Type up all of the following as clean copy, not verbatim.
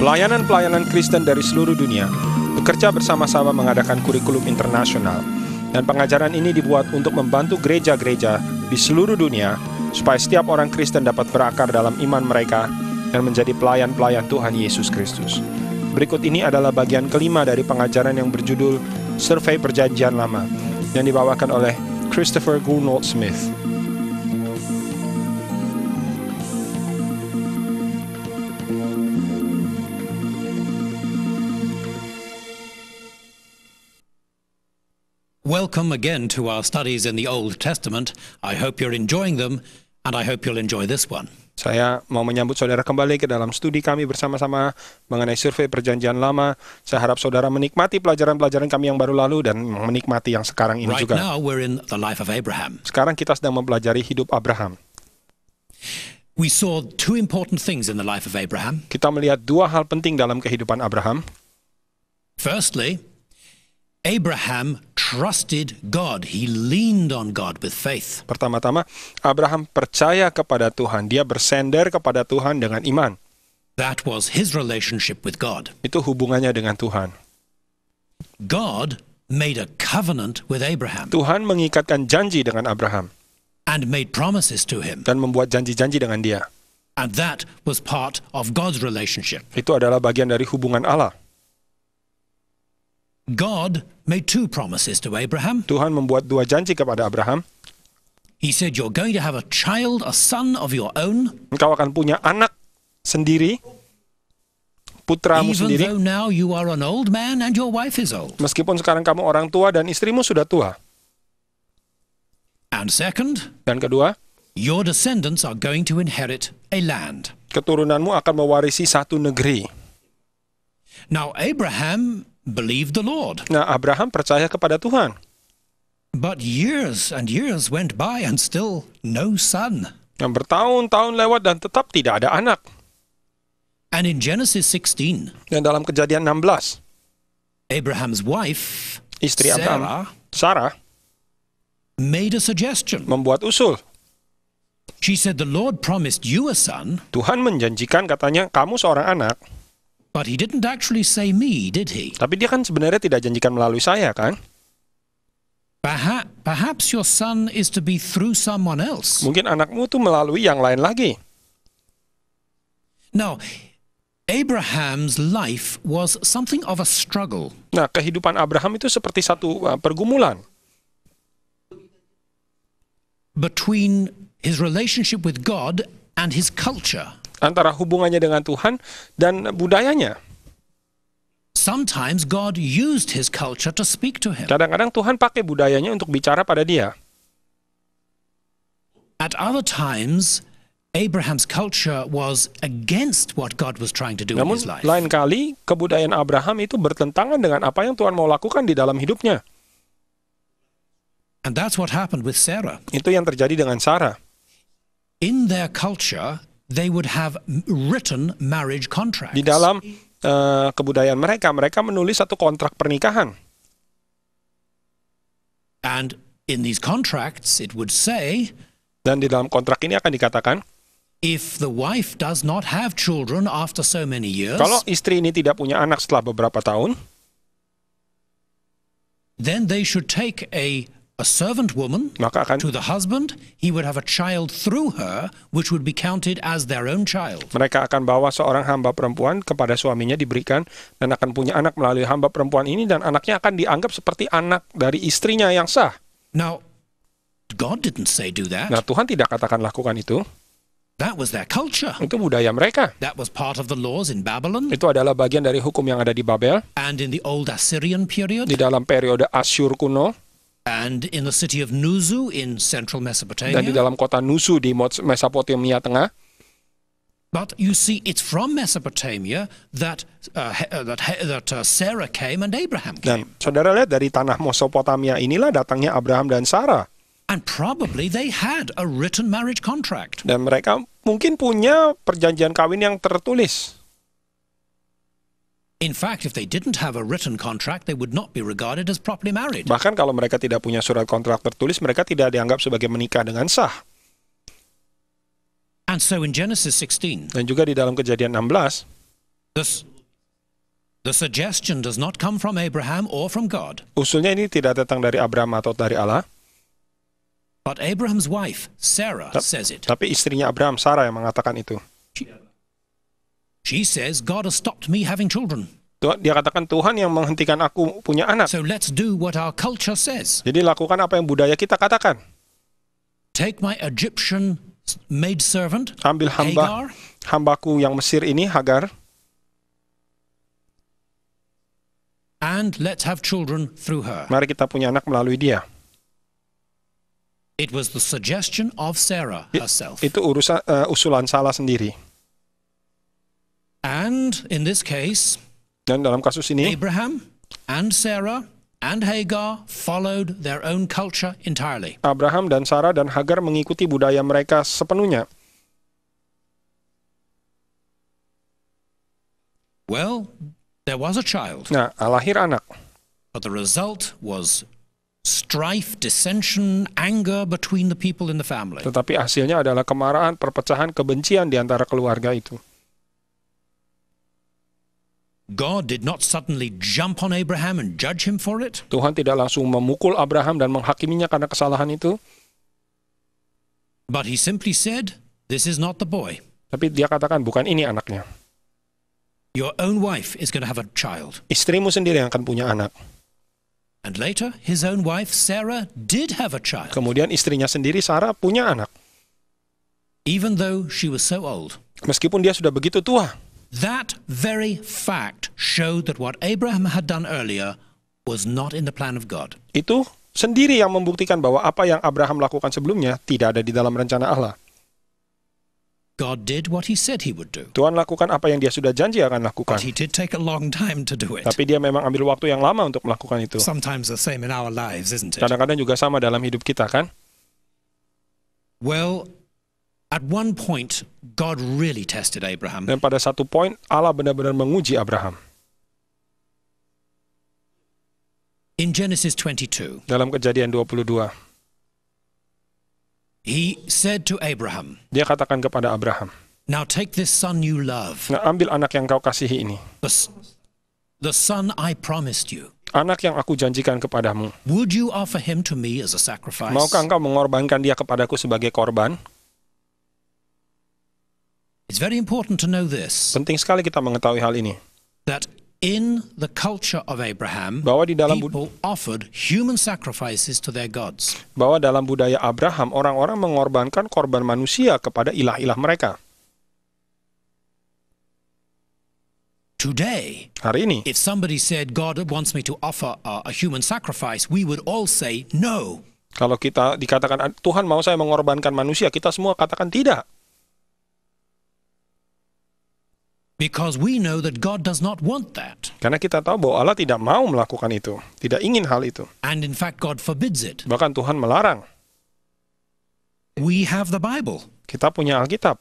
Pelayanan-pelayanan Kristen dari seluruh dunia bekerja bersama-sama mengadakan kurikulum internasional. Dan pengajaran ini dibuat untuk membantu gereja-gereja di seluruh dunia supaya setiap orang Kristen dapat berakar dalam iman mereka dan menjadi pelayan-pelayan Tuhan Yesus Kristus. Berikut ini adalah bagian kelima dari pengajaran yang berjudul Survei Perjanjian Lama yang dibawakan oleh Christopher Gornold Smith. Welcome again to our studies in the Old Testament. I hope you're enjoying them, and I hope you'll enjoy this one. Saya mau menyambut saudara kembali ke dalam studi kami bersama-sama mengenai survei perjanjian lama. Saya harap saudara menikmati pelajaran-pelajaran kami yang baru lalu dan menikmati yang sekarang ini juga. Right now we're in the life of Abraham. Sekarang kita sedang mempelajari hidup Abraham. We saw two important things in the life of Abraham. Kita melihat dua hal penting dalam kehidupan Abraham. Firstly, Abraham trusted God. He leaned on God with faith. Pertama-tama, Abraham percaya kepada Tuhan. Dia bersender kepada Tuhan dengan iman. That was his relationship with God. Itu hubungannya dengan Tuhan. God made a covenant with Abraham. Tuhan mengikatkan janji dengan Abraham. And made promises to him. Dan membuat janji-janji dengan dia. And that was part of God's relationship. Itu adalah bagian dari hubungan Allah. God made two promises to Abraham. Tuhan membuat dua janji kepada Abraham. He said, you're going to have a child, a son of your own. Engkau akan punya anak sendiri, putramu Even sendiri. though now you are an old man and your wife is old. Meskipun sekarang kamu orang tua dan istrimu sudah tua. And second, Dan kedua, your descendants are going to inherit a land. keturunanmu akan mewarisi satu negeri. Now Abraham believed the Lord. Nah, Abraham percaya kepada Tuhan. But years and years went by and still no son. Yang bertahun-tahun lewat dan tetap tidak ada anak. And in Genesis 16, Dan dalam Kejadian 16, Abraham's wife, istri Abraham, Sarah, made a suggestion. membuat usul. She said, the Lord promised you a son, Tuhan menjanjikan katanya kamu seorang anak. but he didn't actually say me, did he? Tapi dia kan sebenarnya tidak janjikan melalui saya kan? Perhaps your son is to be through someone else. Mungkin anakmu tuh melalui yang lain lagi. Now, Abraham's life was something of a struggle. Nah, kehidupan Abraham itu seperti satu pergumulan. Between his relationship with God and his culture. Antara hubungannya dengan Tuhan dan budayanya. Sometimes God used his culture to speak to him. Kadang-kadang Tuhan pakai budayanya untuk bicara pada dia. At other times, Abraham's culture was against what God was trying to do in Namun his life. lain kali kebudayaan Abraham itu bertentangan dengan apa yang Tuhan mau lakukan di dalam hidupnya. And that's what happened with Sarah. Itu yang terjadi dengan Sarah. In their culture, they would have written marriage contracts. Di dalam kebudayaan mereka menulis satu kontrak pernikahan. And in these contracts, it would say, Dan di dalam kontrak ini akan dikatakan, if the wife does not have children after so many years, kalau istri ini tidak punya anak setelah beberapa tahun, then they should take a servant woman maka akan to the husband. He would have a child through her, which would be counted as their own child. mereka akan bawa seorang hamba perempuan kepada suaminya diberikan dan akan punya anak melalui hamba perempuan ini dan anaknya akan dianggap seperti anak dari istrinya yang sah. Now, God didn't say do that. Nah, Tuhan tidak katakan lakukan itu. That was their culture. Itu budaya mereka. That was part of the laws in Babylon Itu adalah bagian dari hukum yang ada di Babel, and in the old Assyrian period di dalam periode Asyur kuno, and in the city of Nuzu in central dan di Mesopotamia. dalam kota Nusu di Mesopotamia Tengah. But you see, it's from Mesopotamia that Sarah came and Abraham Dan came. saudara lihat dari tanah Mesopotamia inilah datangnya Abraham dan Sarah. And probably they had a written marriage contract. Dan mereka mungkin punya perjanjian kawin yang tertulis. In fact, if they didn't have a written contract, they would not be regarded as properly married. Bahkan kalau mereka tidak punya surat kontrak tertulis, mereka tidak dianggap sebagai menikah dengan sah. And so in Genesis 16, Dan juga di dalam Kejadian 16, The suggestion does not come from Abraham or from God, Usulnya ini tidak datang dari Abraham atau dari Allah, but Abraham's wife, Sarah, says it. tapi istrinya Abraham, Sarah, yang mengatakan itu. She says, God has stopped me having children. Dia katakan, Tuhan yang menghentikan aku punya anak. So let's do what our culture says. Jadi lakukan apa yang budaya kita katakan. Take my Egyptian maid servant, Ambil Hagar, hambaku yang Mesir ini, Hagar, and let's have children through her. mari kita punya anak melalui dia. It was the suggestion of Sarah herself. Itu usulan Sarah sendiri. And in this case, Dan dalam kasus ini, Abraham and Sarah and Hagar followed their own culture entirely. Abraham dan Sarah dan Hagar mengikuti budaya mereka sepenuhnya. Well, there was a child, Nah, lahir anak. but the result was strife, dissension, anger between the people in the family. Tetapi hasilnya adalah kemarahan, perpecahan, kebencian di antara keluarga itu. God did not suddenly jump on Abraham and judge him for it. Tuhan tidak langsung memukul Abraham dan menghakiminya karena kesalahan itu. But he simply said, this is not the boy. Tapi dia katakan, bukan ini anaknya. Your own wife is going to have a child. Istrimu sendiri yang akan punya anak. And later, his own wife, Sarah, did have a child, Kemudian istrinya sendiri, Sarah, punya anak. even though she was so old. Meskipun dia sudah begitu tua. That very fact showed that what Abraham had done earlier was not in the plan of God. Itu sendiri yang membuktikan bahwa apa yang Abraham lakukan sebelumnya tidak ada di dalam rencana Allah. God did what he said he would do. Tuhan lakukan apa yang dia sudah janji akan lakukan. But he did take a long time to do it. Tapi dia memang ambil waktu yang lama untuk melakukan itu. Sometimes the same in our lives, isn't it? Kadang-kadang juga sama dalam hidup kita, kan? Well, at one point, God really tested Abraham. Dan pada satu poin, Allah benar-benar menguji Abraham. In Genesis 22, Dalam Kejadian 22, he said to Abraham, dia katakan kepada Abraham, now take this son you love, nah, ambil anak yang kau kasihi ini, the son I promised you. anak yang aku janjikan kepadamu. Would you offer him to me as a sacrifice? Maukah engkau mengorbankan dia kepadaku sebagai korban? It's very important to know this, Penting sekali kita mengetahui hal ini. that in the culture of Abraham, Bahwa di dalam people offered human sacrifices to their gods. bahwa dalam budaya Abraham, orang-orang mengorbankan korban manusia kepada ilah-ilah mereka. Today, Hari ini, if somebody said, God wants me to offer a human sacrifice, we would all say, no. kalau kita dikatakan, Tuhan mau saya mengorbankan manusia, kita semua katakan tidak. Because we know that God does not want that. Karena kita tahu bahwa Allah tidak mau melakukan itu. Tidak ingin hal itu. And in fact, God forbids it. Bahkan Tuhan melarang. We have the Bible. Kita punya Alkitab.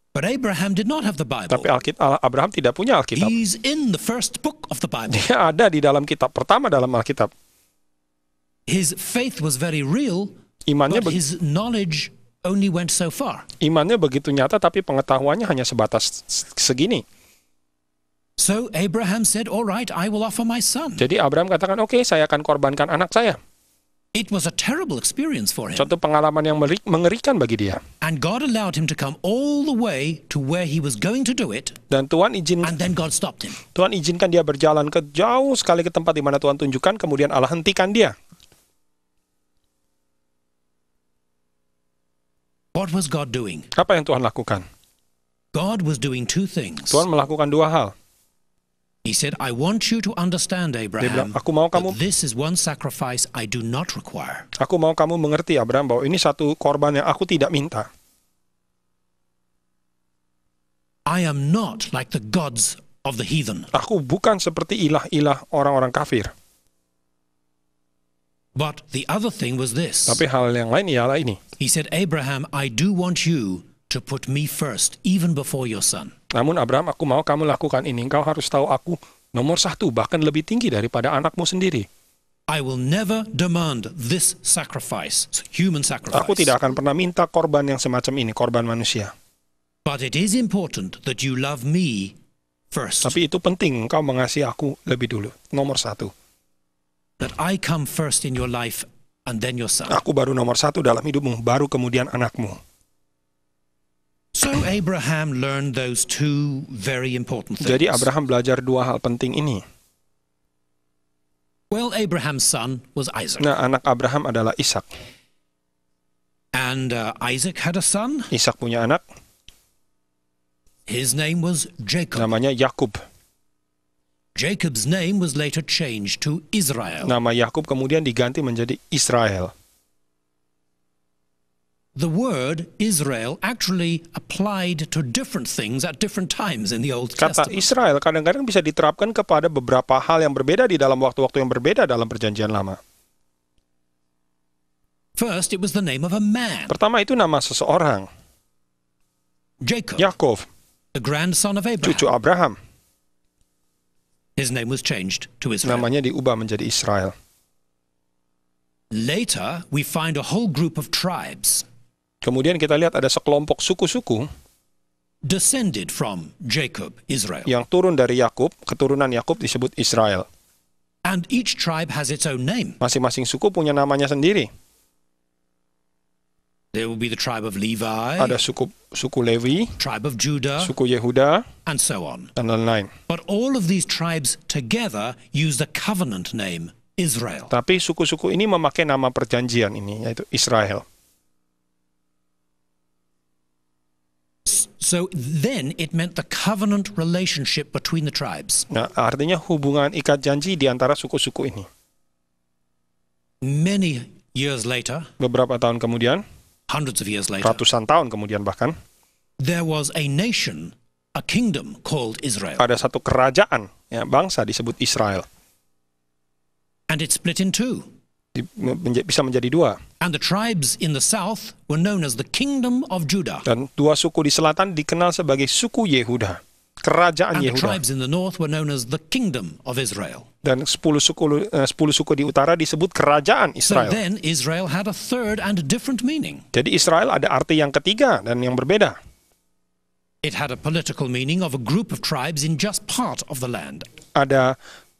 But Abraham did not have the Bible. Tapi Abraham tidak punya Alkitab. He's in the first book of the Bible. Dia ada di dalam kitab pertama dalam Alkitab. His faith was very real, Imannya, but his knowledge only went so far. imannya begitu nyata, tapi pengetahuannya hanya sebatas segini. So Abraham said, all right, I will offer my son. Jadi Abraham katakan, oke, saya akan korbankan anak saya. It was a terrible experience for him. Suatu pengalaman yang mengerikan bagi dia. And God allowed him to come all the way to where he was going to do it, Dan Tuhan and then God stopped him. Tuhan izinkan dia berjalan ke jauh sekali ke tempat di mana Tuhan tunjukkan, kemudian Allah hentikan dia. What was God doing? Apa yang Tuhan lakukan? God was doing two things. Tuhan melakukan dua hal. He said, I want you to understand, Dia bilang, Abraham, aku mau kamu that this is one sacrifice I do not require. Aku mau kamu mengerti, Abraham, bahwa ini satu korban yang aku tidak minta. I am not like the gods of the heathen. Aku bukan seperti ilah-ilah orang-orang kafir. But the other thing was this. Tapi hal yang lain ialah ini. He said, Abraham, I do want you to put me first, even before your son. Namun Abraham, aku mau kamu lakukan ini. Engkau harus tahu aku nomor satu, bahkan lebih tinggi daripada anakmu sendiri. I will never demand this sacrifice, human sacrifice. Aku tidak akan pernah minta korban yang semacam ini, korban manusia. But it is important that you love me first. Tapi itu penting, engkau mengasihi aku lebih dulu. Nomor satu. That I come first in your life and then your son. Aku baru nomor satu dalam hidupmu, baru kemudian anakmu. So Abraham learned those two very important things. Jadi Abraham belajar dua hal penting ini. Well, Abraham's son was Isaac. Nah, anak Abraham adalah Ishak. And Isaac had a son. Ishak punya anak, His name was Jacob. namanya Yakub. Jacob's name was later changed to Israel. Nama Yakub kemudian diganti menjadi Israel. The word Israel actually applied to different things at different times in the Old Kata Testament. Israel kadang-kadang bisa diterapkan kepada beberapa hal yang berbeda di dalam waktu-waktu yang berbeda dalam Perjanjian Lama. First, it was the name of a man, Pertama itu nama seseorang, Jacob, Yakov, the grandson of cucu Abraham. Abraham. His name was changed to Israel. Namanya diubah menjadi Israel. Later, we find a whole group of tribes Kemudian kita lihat ada sekelompok suku-suku descended from Jacob, Israel. yang turun dari Yakub, keturunan Yakub disebut Israel. And each tribe has its own name. Masing-masing suku punya namanya sendiri. There will be the tribe of Levi, Ada suku Lewi, tribe of Judah, suku Yehuda, and so on. dan lain-lain. But all of these tribes together use the covenant name Israel. Tapi suku-suku ini memakai nama perjanjian ini, yaitu Israel. So then it meant the covenant relationship between the tribes. Nah, artinya hubungan ikat janji di antara suku-suku ini. Many years later, Beberapa tahun kemudian, hundreds of years later, ratusan tahun kemudian bahkan, there was a nation, a kingdom called Israel. ada satu kerajaan, ya, bangsa disebut Israel. And it split in two. Bisa menjadi dua. And the tribes in the south were known as the kingdom of Judah. Dan dua suku di selatan dikenal sebagai suku Yehuda, kerajaan And the Yehuda. tribes in the north were known as the kingdom of Israel. Dan 10 suku di utara disebut kerajaan So Israel. then Israel had a third and different meaning. Jadi Israel ada arti yang ketiga dan yang berbeda. It had a political meaning of a group of tribes in just part of the land. Ada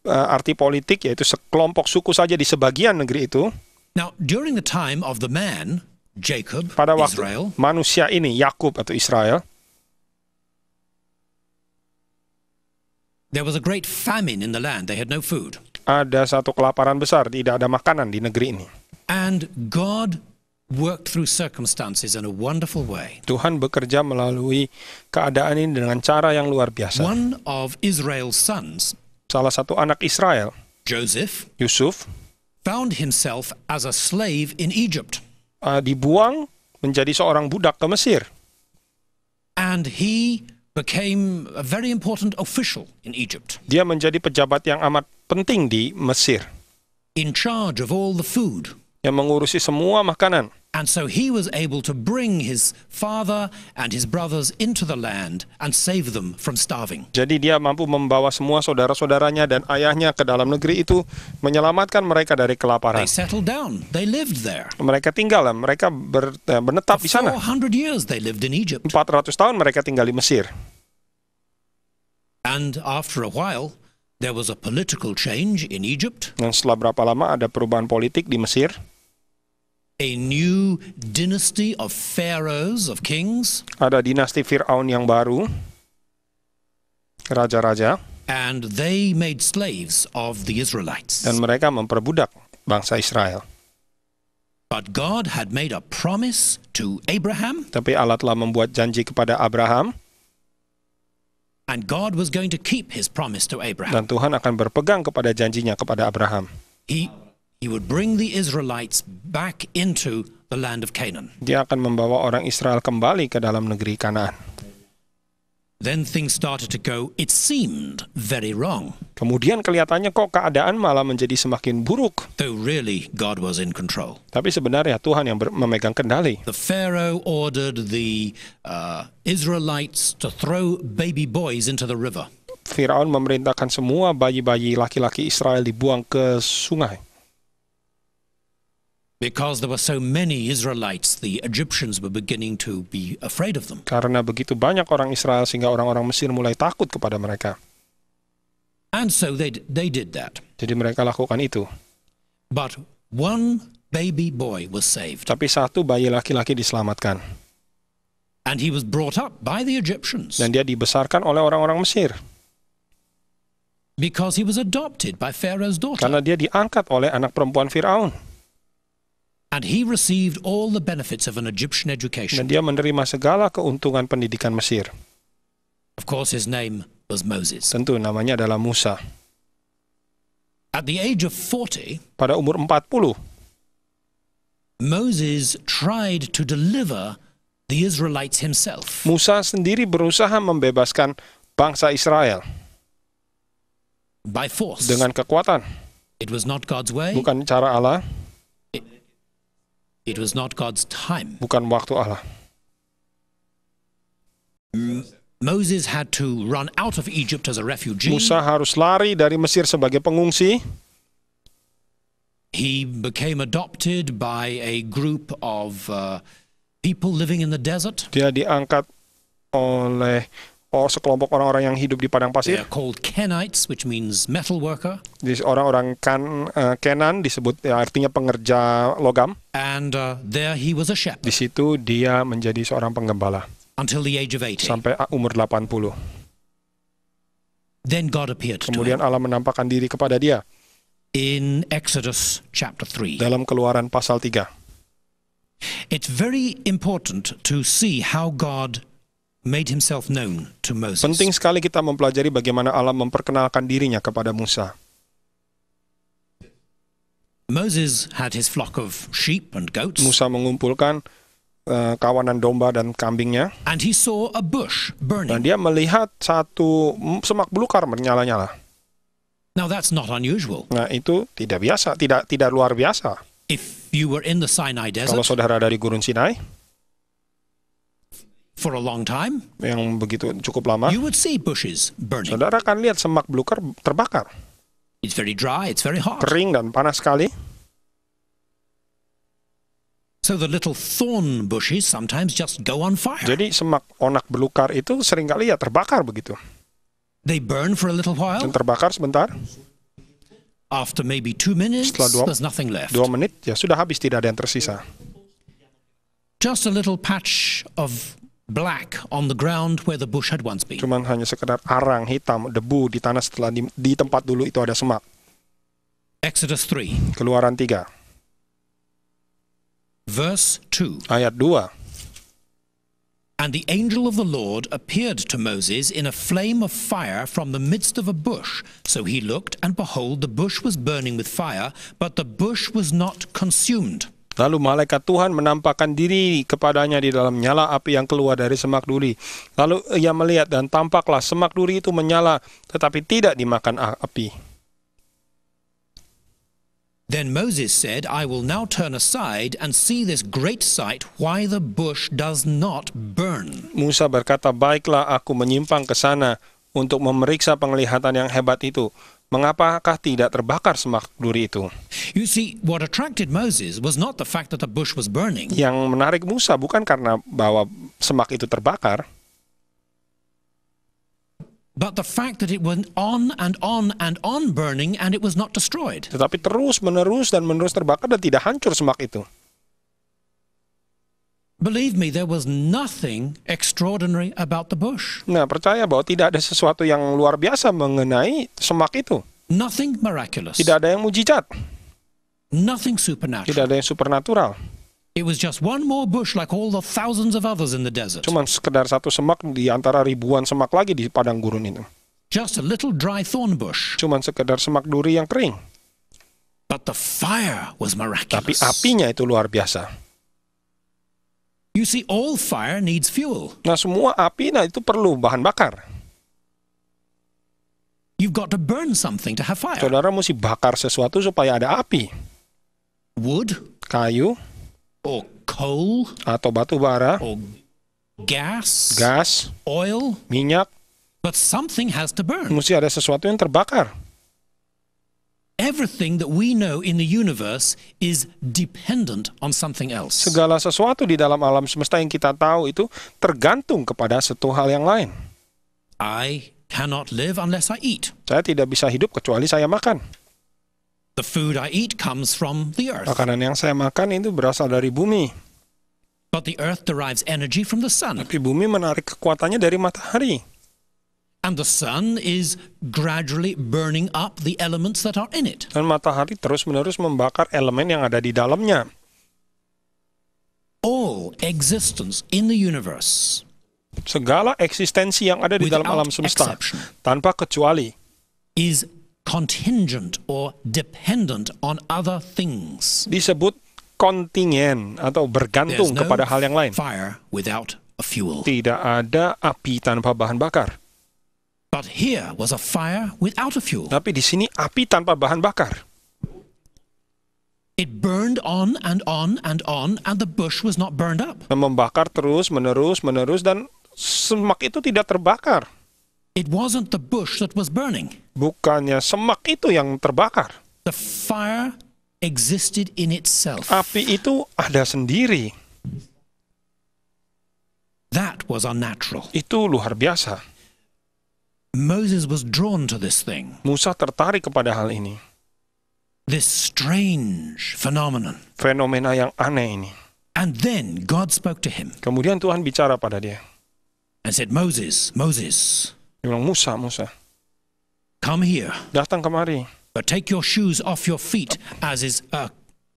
arti politik, yaitu sekelompok suku saja di sebagian negeri itu. Now, during the time of the man, Jacob, Pada waktu Israel, manusia ini, Yakub atau Israel, there was a great famine in the land. They had no food. ada satu kelaparan besar, tidak ada makanan di negeri ini. And God worked through circumstances in a wonderful way. Tuhan bekerja melalui keadaan ini dengan cara yang luar biasa. One of Israel's sons, Salah satu anak Israel, Joseph, Yusuf, found himself as a slave in Egypt. dibuang menjadi seorang budak ke Mesir. And he became a very important official in Egypt, Dia menjadi pejabat yang amat penting di Mesir, in charge of all the food. yang mengurusi semua makanan. And so he was able to bring his father and his brothers into the land and save them from starving. Jadi dia mampu membawa semua saudara-saudaranya dan ayahnya ke dalam negeri itu, menyelamatkan mereka dari kelaparan. They settled down. They lived there. Mereka tinggal, mereka menetap di For sana. 400 years they lived in Egypt. 400 tahun mereka tinggal di Mesir. And after a while, there was a political change in Egypt. Dan setelah berapa lama ada perubahan politik di Mesir. A new dynasty of pharaohs, of kings. Ada dinasti Fir'aun yang baru, raja-raja, And they made slaves of the Israelites. dan mereka memperbudak bangsa Israel. But God had made a promise to Abraham, Tapi Allah telah membuat janji kepada Abraham, and God was going to keep his promise to Abraham. dan Tuhan akan berpegang kepada janjinya kepada Abraham. He would bring the Israelites back into the land of Canaan. Dia akan membawa orang Israel kembali ke dalam negeri Kanaan. Then things started to go, it seemed, very wrong. Kemudian kelihatannya kok keadaan malah menjadi semakin buruk. Though really God was in control. Tapi sebenarnya Tuhan yang memegang kendali. The Pharaoh ordered the Israelites to throw baby boys into the river. Firaun memerintahkan semua bayi-bayi laki-laki Israel dibuang ke sungai. Because there were so many Israelites, the Egyptians were beginning to be afraid of them. Karena begitu banyak orang Israel sehingga orang-orang Mesir mulai takut kepada mereka. And so they did that. Jadi mereka lakukan itu. But one baby boy was saved. Tapi satu bayi laki-laki diselamatkan. And he was brought up by the Egyptians. Dan dia dibesarkan oleh orang-orang Mesir. Because he was adopted by Pharaoh's daughter. Karena dia diangkat oleh anak perempuan Firaun. And he received all the benefits of an Egyptian Dan education. dia menerima segala keuntungan pendidikan Mesir. Of course, his name was Moses. Tentu namanya adalah Musa. At the age of 40, Pada umur 40, Moses tried to deliver the Israelites himself. Musa sendiri berusaha membebaskan bangsa Israel By force. dengan kekuatan. It was not God's way. Bukan cara Allah, It was not God's time. bukan waktu Allah. Moses had to run out of Egypt as a refugee. Musa harus lari dari Mesir sebagai pengungsi. He became adopted by a group of people living in the desert. Dia diangkat oleh sekelompok orang-orang yang hidup di padang They pasir. are called Kenites, which means metal worker. Orang-orang Kenan disebut, artinya pengerja logam. And there he was a Di shepherd situ dia menjadi seorang penggembala until the age of 80. sampai umur 80. Then God appeared to him Kemudian Allah menampakkan diri kepada dia in Exodus chapter 3. dalam Keluaran pasal 3. It's very important to see how God made himself known to Moses. Penting sekali kita mempelajari bagaimana Allah memperkenalkan dirinya kepada Musa. Moses had his flock of sheep and goats, Musa mengumpulkan kawanan domba dan kambingnya, and he saw a bush dan burning. dia melihat satu semak belukar menyala-nyala. Now that's not unusual. Nah, itu tidak biasa, tidak luar biasa. If you were in the Sinai Kalau desert saudara dari Gurun Sinai for a long time, yang begitu cukup lama, you would see bushes burning. saudara akan lihat semak belukar terbakar, It's very dry, it's very hot. kering dan panas sekali. So the little thorn bushes sometimes just go on fire. Jadi semak onak belukar itu seringkali ya terbakar begitu. They burn for a little Dan while. terbakar sebentar, After maybe 2 minutes, Setelah there's nothing left. 2 menit ya sudah habis, tidak ada yang tersisa. Just a little patch of black on the ground where the bush had once been. Cuman hanya sekedar arang hitam, debu di tanah setelah di tempat dulu itu ada semak. Exodus 3, Keluaran 3, verse 2. ayat 2. And the angel of the Lord appeared to Moses in a flame of fire from the midst of a bush. So he looked, and behold, the bush was burning with fire, but the bush was not consumed. Lalu malaikat Tuhan menampakkan diri kepadanya di dalam nyala api yang keluar dari semak duri. Lalu ia melihat dan tampaklah semak duri itu menyala, tetapi tidak dimakan api. Then Moses said, I will now turn aside and see this great sight, why the bush does not burn. Musa berkata, baiklah aku menyimpang ke sana untuk memeriksa penglihatan yang hebat itu. Mengapakah tidak terbakar semak duri itu? You see, what attracted Moses was not the fact that the bush was burning, Yang menarik Musa bukan karena bahwa semak itu terbakar, but the fact that it went on and on and on burning and it was not destroyed. tetapi terus menerus dan menerus terbakar dan tidak hancur semak itu. Believe me, there was nothing extraordinary about the bush. Nah, percaya bahwa tidak ada sesuatu yang luar biasa mengenai semak itu. Nothing miraculous. Tidak ada yang mujizat, Nothing supernatural. tidak ada yang supernatural. It was just one more bush like all the thousands of others in the desert. Cuman sekedar satu semak di antara ribuan semak lagi di padang gurun itu. Just a little dry thorn bush. Cuman sekedar semak duri yang kering. But the fire was Tapi miraculous. apinya itu luar biasa. You see, all fire needs fuel. Nah, semua api itu perlu bahan bakar. You've got to burn something to have fire. Saudara mesti bakar sesuatu supaya ada api. Wood, Kayu, or coal, atau batu bara, or gas, gas, oil, minyak. but something has to burn. Mesti ada sesuatu yang terbakar. Everything that we know in the universe is dependent on something else. Segala sesuatu di dalam alam semesta yang kita tahu itu tergantung kepada satu hal yang lain. I cannot live unless I eat. Saya tidak bisa hidup kecuali saya makan. The food I eat comes from the earth. Makanan yang saya makan itu berasal dari bumi. But the earth derives energy from the sun. Tapi bumi menarik kekuatannya dari matahari. And the sun is gradually burning up the elements that are in it. Dan matahari terus-menerus membakar elemen yang ada di dalamnya. All existence in the universe, Segala eksistensi yang ada di dalam alam semesta, tanpa kecuali, is contingent or dependent on other things. disebut kontingen atau bergantung There's kepada hal yang lain. fire without a fuel. Tidak ada api tanpa bahan bakar. But here was a fire without a fuel. Tapi di sini api tanpa bahan bakar. It burned on and on and on, and the bush was not burned up. Dan membakar terus, menerus, dan semak itu tidak terbakar. It wasn't the bush that was burning. Bukannya semak itu yang terbakar. The fire existed in itself. Api itu ada sendiri. That was unnatural. Itu luar biasa. Moses was drawn to this thing, Musa tertarik kepada hal ini. this strange phenomenon. Fenomena yang aneh ini. And then God spoke to him Kemudian Tuhan bicara pada dia. and said, Moses, Moses, Dia bilang, Musa, come here, datang kemari. but take your shoes off your feet, as is a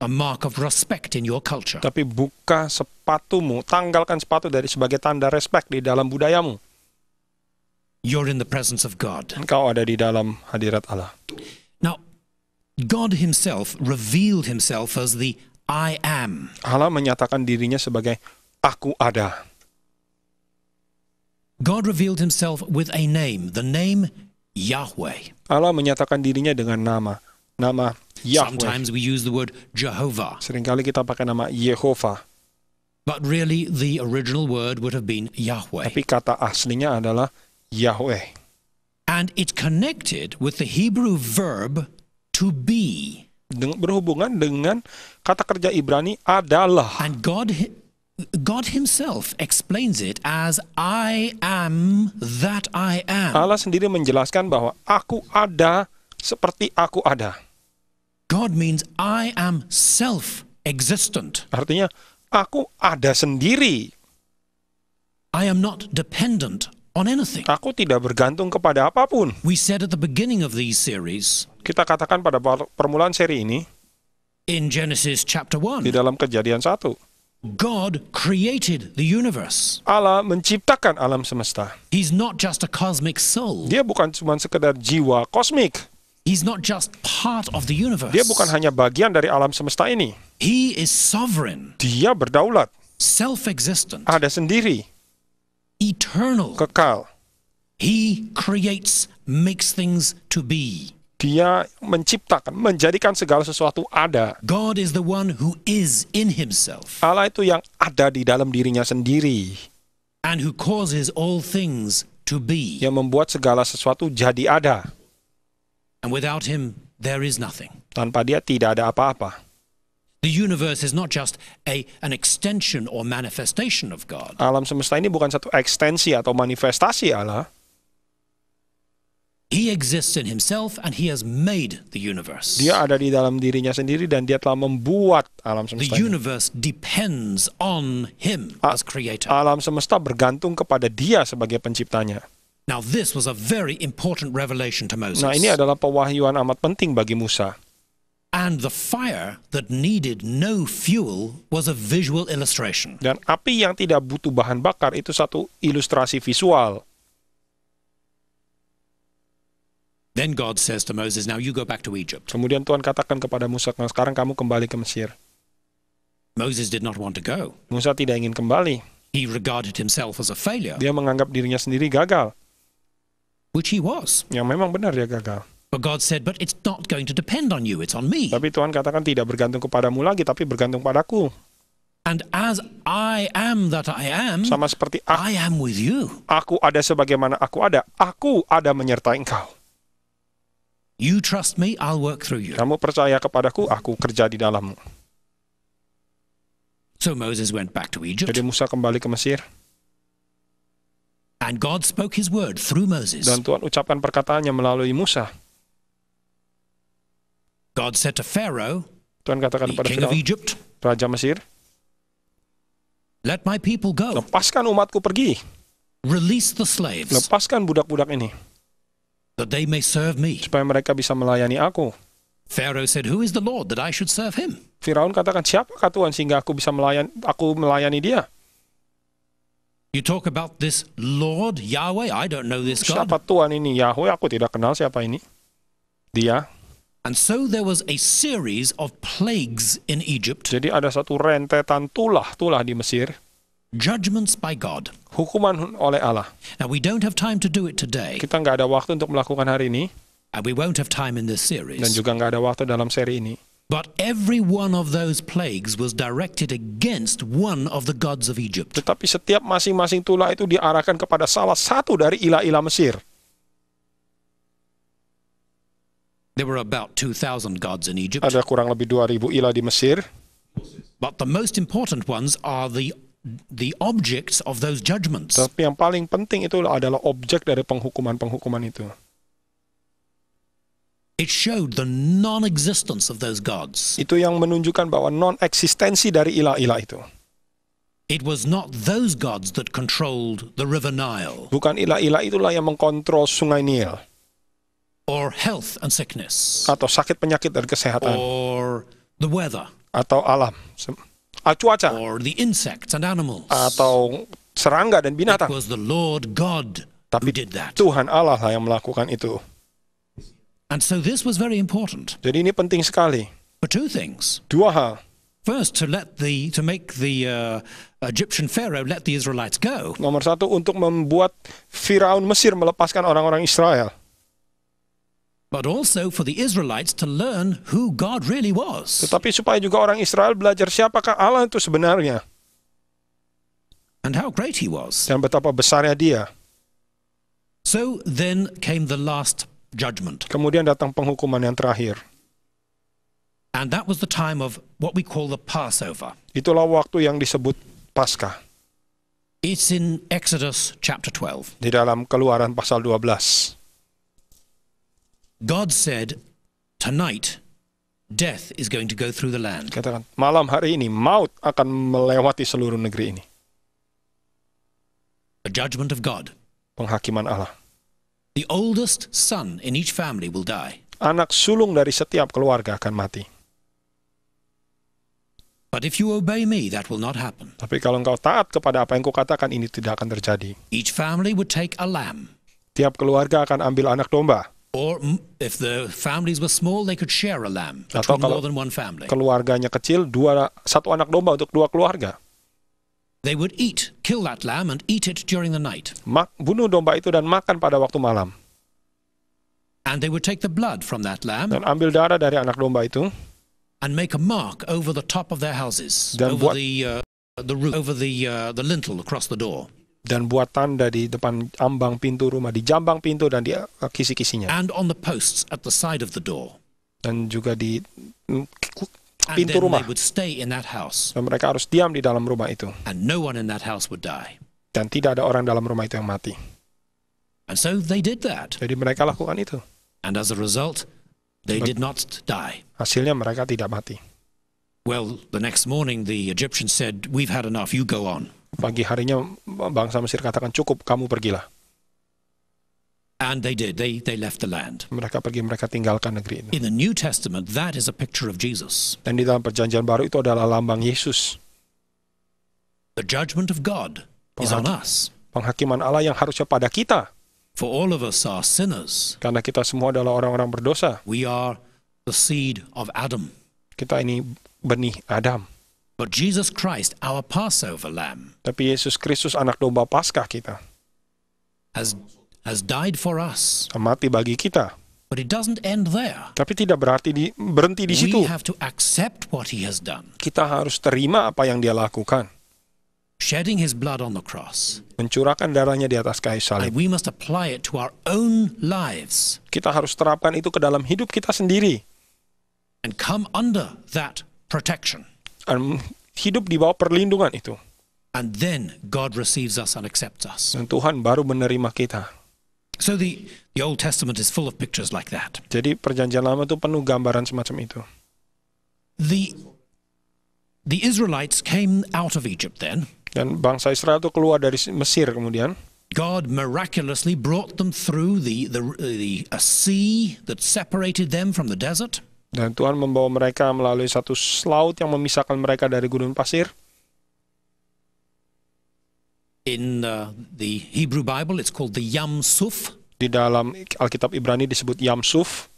mark of respect in your culture. Tapi buka sepatumu, tanggalkan sepatu dari sebagai tanda respek di dalam budayamu. You're in the presence of God. Engkau ada di dalam hadirat Allah. Now, God himself revealed himself as the I am. Allah menyatakan dirinya sebagai aku ada. God revealed himself with a name, the name Yahweh. Allah menyatakan dirinya dengan nama Yahweh. Sometimes we use the word Jehovah, Seringkali kita pakai nama Yehova, but really the original word would have been Yahweh. tapi kata aslinya adalah Yahweh. And it's connected with the Hebrew verb to be. Berhubungan dengan kata kerja Ibrani adalah. And God himself explains it as I am that I am. Allah sendiri menjelaskan bahwa aku ada seperti aku ada. God means I am self-existent. Artinya aku ada sendiri. I am not dependent on anything. Aku tidak bergantung kepada apapun. We said at the beginning of these series, Kita katakan pada permulaan seri ini, in Genesis chapter di 1, dalam Kejadian 1, God created the universe. Allah menciptakan alam semesta. He's not just a cosmic soul. Dia bukan cuma sekedar jiwa kosmik. He's not just part of the universe. Dia bukan hanya bagian dari alam semesta ini. He is sovereign, Dia berdaulat, self-existent, ada sendiri, eternal. kekal. He creates, makes things to be. Dia menciptakan, menjadikan segala sesuatu ada. God is the one who is in himself Allah itu yang ada di dalam dirinya sendiri, and who causes all things to be. yang membuat segala sesuatu jadi ada. And without him, there is nothing. Tanpa dia tidak ada apa-apa. The universe is not just an extension or manifestation of God. Alam semesta ini bukan satu ekstensi atau manifestasi Allah. He exists in himself and he has made the universe. Dia ada di dalam dirinya sendiri dan dia telah membuat alam The semesta ini. universe depends on him as creator. Alam semesta bergantung kepada dia sebagai penciptanya. Now this was a very important revelation to Moses. Nah, ini adalah pewahyuan amat penting bagi Musa. And the fire that needed no fuel was a visual illustration. Dan api yang tidak butuh bahan bakar itu satu ilustrasi visual. Then God says to Moses, now you go back to Egypt. Kemudian Tuhan katakan kepada Musa, "Nah, sekarang kamu kembali ke Mesir." Moses did not want to go. Musa tidak ingin kembali. He regarded himself as a failure, Dia menganggap dirinya sendiri gagal. which he was. Yang memang benar dia gagal. But God said, but it's not going to depend on you, it's on me. Tapi Tuhan katakan tidak bergantung kepadamu lagi, tapi bergantung padaku. And as I am that I am, Sama seperti I am with you. aku ada sebagaimana aku ada menyertai engkau. You trust me, I'll work through you. Kamu percaya kepadaku, aku kerja di dalammu. So Moses went back to Egypt. Jadi Musa kembali ke Mesir. And God spoke his word through Moses. Dan Tuhan ucapkan perkataannya melalui Musa. God said to Pharaoh, Tuhan katakan the kepada king of Firaun, Egypt, Raja Mesir, let my people go. lepaskan umatku pergi. Release the slaves, Lepaskan budak-budak ini. that they may serve me. Supaya mereka bisa melayani aku. Pharaoh said, who is the Lord that I should serve him? Firaun katakan, siapakah Tuhan sehingga aku bisa melayani dia? You talk about this Lord, Yahweh, I don't know this God. Siapa Tuhan ini? Yahweh, aku tidak kenal siapa ini. Dia. And so there was a series of plagues in Egypt, Jadi ada satu rentetan tulah di Mesir. judgments by God. Hukuman oleh Allah. Now we don't have time to do it today, Kita nggak ada waktu untuk melakukan hari ini. and we won't have time in this Dan series. juga nggak ada waktu dalam seri ini. But every one of those plagues was directed against one of the gods of Egypt. Tetapi setiap masing-masing tulah itu diarahkan kepada salah satu dari ilah-ilah Mesir. There were about 2,000 gods in Egypt, Ada kurang lebih 2.000 ilah di Mesir. but the most important ones are the objects of those judgments. Tapi yang paling penting itu adalah objek dari penghukuman-penghukuman itu. It showed the non-existence of those gods. Itu yang menunjukkan bahwa non-eksistensi dari ilah-ilah itu. It was not those gods that controlled the river Nile, Bukan ilah-ilah itulah yang mengkontrol sungai Nil. or health and sickness, Atau sakit penyakit dan kesehatan. or the weather, Atau alam. Cuaca. or the insects and animals. Atau serangga dan It binatang. was the Lord God who Tapi did that. Tuhan Allah lah yang melakukan itu. And so this was very important Jadi ini penting sekali. for two things. Dua hal. First, to make the Egyptian Pharaoh let the Israelites go, Nomor satu, untuk membuat Firaun Mesir melepaskan orang-orang Israel. but also for the Israelites to learn who God really was Tetapi supaya juga orang Israel belajar siapakah Allah itu sebenarnya. and how great he was. Dan betapa besarnya dia. So then came the last judgment, Kemudian datang penghukuman yang terakhir. and that was the time of what we call the Passover. Itulah waktu yang disebut Paskah. It's in Exodus chapter 12. Di dalam Keluaran pasal 12. God said, tonight, death is going to go through the land. Katakan, malam hari ini maut akan melewati seluruh negeri ini. The judgment of God. Penghakiman Allah. The oldest son in each family will die. Anak sulung dari setiap keluarga akan mati. But if you obey me, that will not happen. Tapi kalau engkau taat kepada apa yang kukatakan, ini tidak akan terjadi. Each family would take a lamb. Tiap keluarga akan ambil anak domba. Or if the families were small, they could share a lamb Atau between kalau more than one family. keluarganya kecil, satu anak domba untuk dua keluarga. They would kill that lamb and eat it during the night. Bunuh domba itu dan makan pada waktu malam. And they would take the blood from that lamb Dan ambil darah dari anak domba itu. and make a mark over the top of their houses, Dan over buat- the roof, over the lintel across the door. Dan buat tanda di depan ambang pintu rumah, di jambang pintu dan di kisi-kisinya. And on the posts at the side of the door. Dan juga di And pintu then rumah. they would stay in that house, Dan mereka harus diam di dalam rumah itu. and no one in that house would die. Dan tidak ada orang dalam rumah itu yang mati. And so they did that. Jadi mereka lakukan itu. And as a result, they did not die. Hasilnya mereka tidak mati. Well, the next morning, the Egyptians said, we've had enough, you go on. Pagi harinya bangsa Mesir katakan, cukup, kamu pergilah. And they did. They left the land. Mereka pergi, mereka tinggalkan negeri itu. In the New Testament, that is a picture of Jesus. Dan di dalam perjanjian baru itu adalah lambang Yesus. The judgment of God is on us. Penghakiman Allah yang harusnya pada kita. For all of us are sinners. Karena kita semua adalah orang-orang berdosa. We are the seed of Adam. Kita ini benih Adam. But Jesus Christ, our Passover lamb, Tapi Yesus Kristus, anak domba Paskah kita, has died for us. mati bagi kita. But it doesn't end there. Tapi tidak berhenti di situ. We have to accept what he has done. Kita harus terima apa yang dia lakukan. shedding his blood on the cross. Mencurahkan darahnya di atas kayu salib. And we must apply it to our own lives. Kita harus terapkan itu ke dalam hidup kita sendiri. And come under that protection. Dan hidup di bawah perlindungan itu. And then God receives us and accepts us. Dan Tuhan baru menerima kita. So the Old Testament is full of pictures like that. Jadi Perjanjian Lama itu penuh gambaran semacam itu. The Israelites came out of Egypt then. Dan bangsa Israel itu keluar dari Mesir kemudian. God miraculously brought them through a sea that separated them from the desert. Dan Tuhan membawa mereka melalui satu laut yang memisahkan mereka dari gurun pasir. In the Hebrew Bible, it's called the Yam Suf. Di dalam Alkitab Ibrani disebut Yam Suf.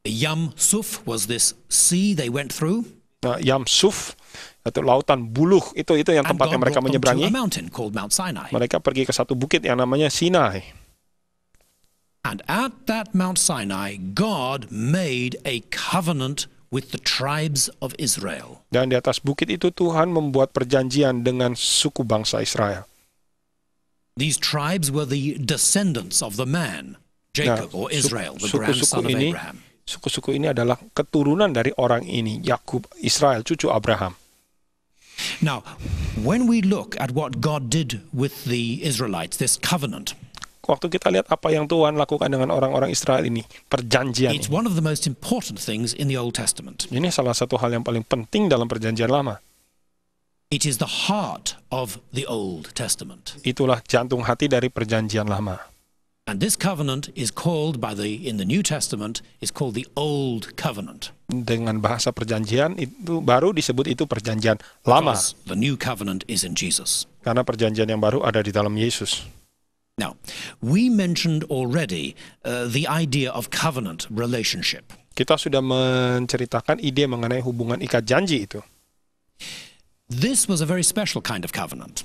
The Yam Suf was this sea they went through. Nah, Yam Suf atau lautan buluh itu yang tempatnya mereka menyeberangi. Mereka pergi ke satu bukit yang namanya Sinai. And at that Mount Sinai, God made a covenant with the tribes of Israel. Dan di atas bukit itu Tuhan membuat perjanjian dengan suku bangsa Israel. These tribes were the descendants of the man, Jacob or Israel, the grandson of Abraham. Suku-suku ini adalah keturunan dari orang ini, Yakub, Israel, cucu Abraham. Now, when we look at what God did with the Israelites, this covenant, waktu kita lihat apa yang Tuhan lakukan dengan orang-orang Israel ini, perjanjian it's ini. one of the most important things in the Old Testament. Ini salah satu hal yang paling penting dalam Perjanjian Lama. It is the heart of the Old Testament. Itulah jantung hati dari Perjanjian Lama. And this covenant is called in the New Testament is called the Old Covenant. Dengan bahasa perjanjian itu baru disebut itu Perjanjian Lama. Because the new covenant is in Jesus. Karena perjanjian yang baru ada di dalam Yesus. Now, we mentioned already the idea of covenant relationship. Kita sudah menceritakan ide mengenai hubungan ikat janji itu. This was a very special kind of covenant.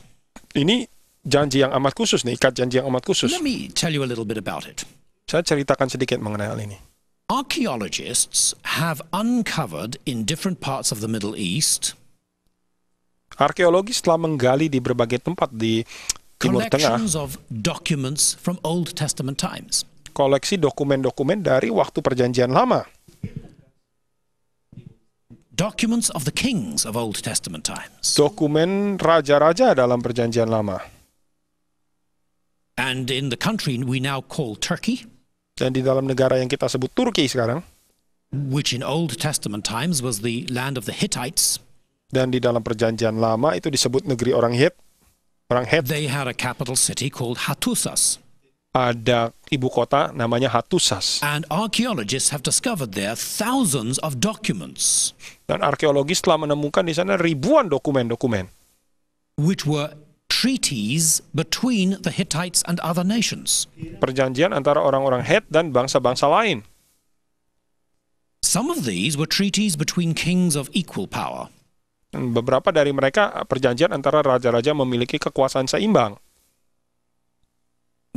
Ini janji yang amat khusus nih, ikat janji yang amat khusus. Let me tell you a little bit about it. Saya ceritakan sedikit mengenai hal ini. Archaeologists have uncovered in different parts of the Middle East Arkeologis telah menggali di berbagai tempat di Timur Tengah collections of documents from Old Testament times. Koleksi dokumen-dokumen dari waktu Perjanjian Lama. Documents of the kings of Old Testament times. Dokumen raja-raja dalam Perjanjian Lama. And in the country we now call Turkey, Dan di dalam negara yang kita sebut Turki sekarang, which in Old Testament times was the land of the Hittites. Dan di dalam Perjanjian Lama itu disebut negeri orang Het. Orang Het. They had a capital city called Hattusas. Ada ibu kota namanya Hattusas. And archaeologists have discovered there thousands of documents. Dan arkeologis telah menemukan di sana ribuan dokumen-dokumen. Which were treaties between the Hittites and other nations. Perjanjian antara orang-orang Het dan bangsa-bangsa lain. Some of these were treaties between kings of equal power. Dan beberapa dari mereka perjanjian antara raja-raja memiliki kekuasaan seimbang.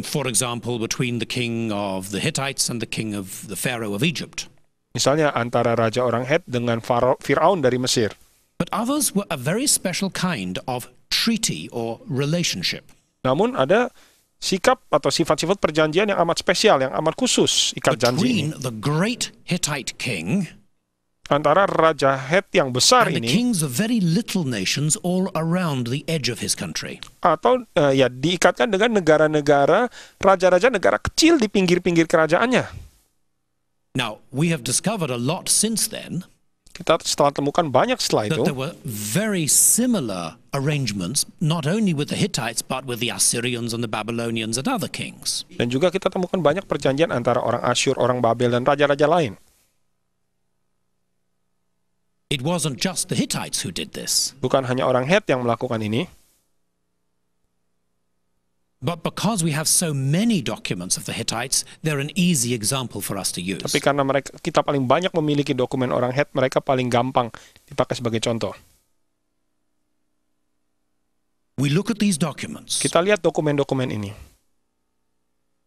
For example, between the king of the Hittites and the king of the Pharaoh of Egypt. Misalnya antara raja orang Het dengan Firaun dari Mesir. But others were a very special kind of treaty or relationship. Namun ada sikap atau sifat-sifat perjanjian yang amat spesial, yang amat khusus ikat janji ini. Between the great Hittite king Antara raja Het yang besar and the ini kings of very little nations all around the edge of his country. atau ya diikatkan dengan negara-negara, raja-raja negara kecil di pinggir-pinggir kerajaannya. Now, we have discovered a lot since then Kita setelah temukan banyak setelah that itu, there were very similar arrangements, not only with the Hittites, but with the Assyrians and the Babylonians and other kings. dan juga kita temukan banyak perjanjian antara orang Asyur, orang Babel, dan raja-raja lain. It wasn't just the Hittites who did this, Bukan hanya orang Het yang melakukan ini, but because we have so many documents of the Hittites, they're an easy example for us to use. tapi karena kita paling banyak memiliki dokumen orang Het, mereka paling gampang dipakai sebagai contoh. We look at these documents, Kita lihat dokumen-dokumen ini,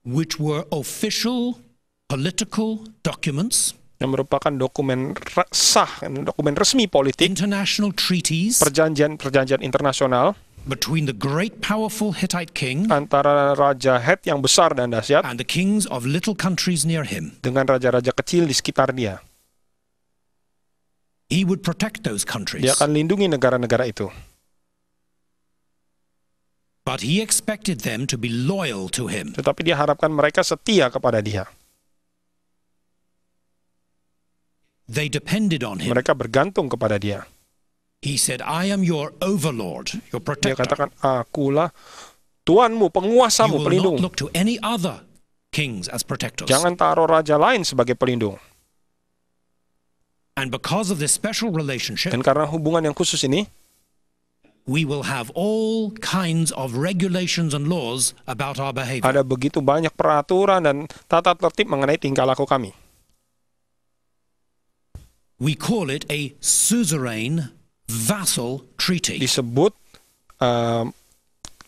which were official political documents, yang merupakan dokumen sah, dokumen resmi politik, international treaties, perjanjian internasional, between the great powerful Hittite king antara raja Het yang besar dan dahsyat and the kings of little countries near him. dengan raja-raja kecil di sekitar dia. He would protect those Dia countries, akan lindungi negara-negara itu. but he expected them to be loyal to him. Tetapi dia harapkan mereka setia kepada dia. They depended on him. Mereka bergantung kepada dia. He said, I am your overlord, your Dia protector. katakan, akulah Tuanmu, You penguasamu, will not pelindung. look to any other kings as protectors. Jangan taruh raja lain sebagai pelindung. And because of this special relationship, Dan karena hubungan yang khusus ini, we will have all kinds of regulations and laws about our behavior. ada begitu banyak peraturan dan tata tertib mengenai tingkah laku kami. We call it a suzerain vassal treaty, Disebut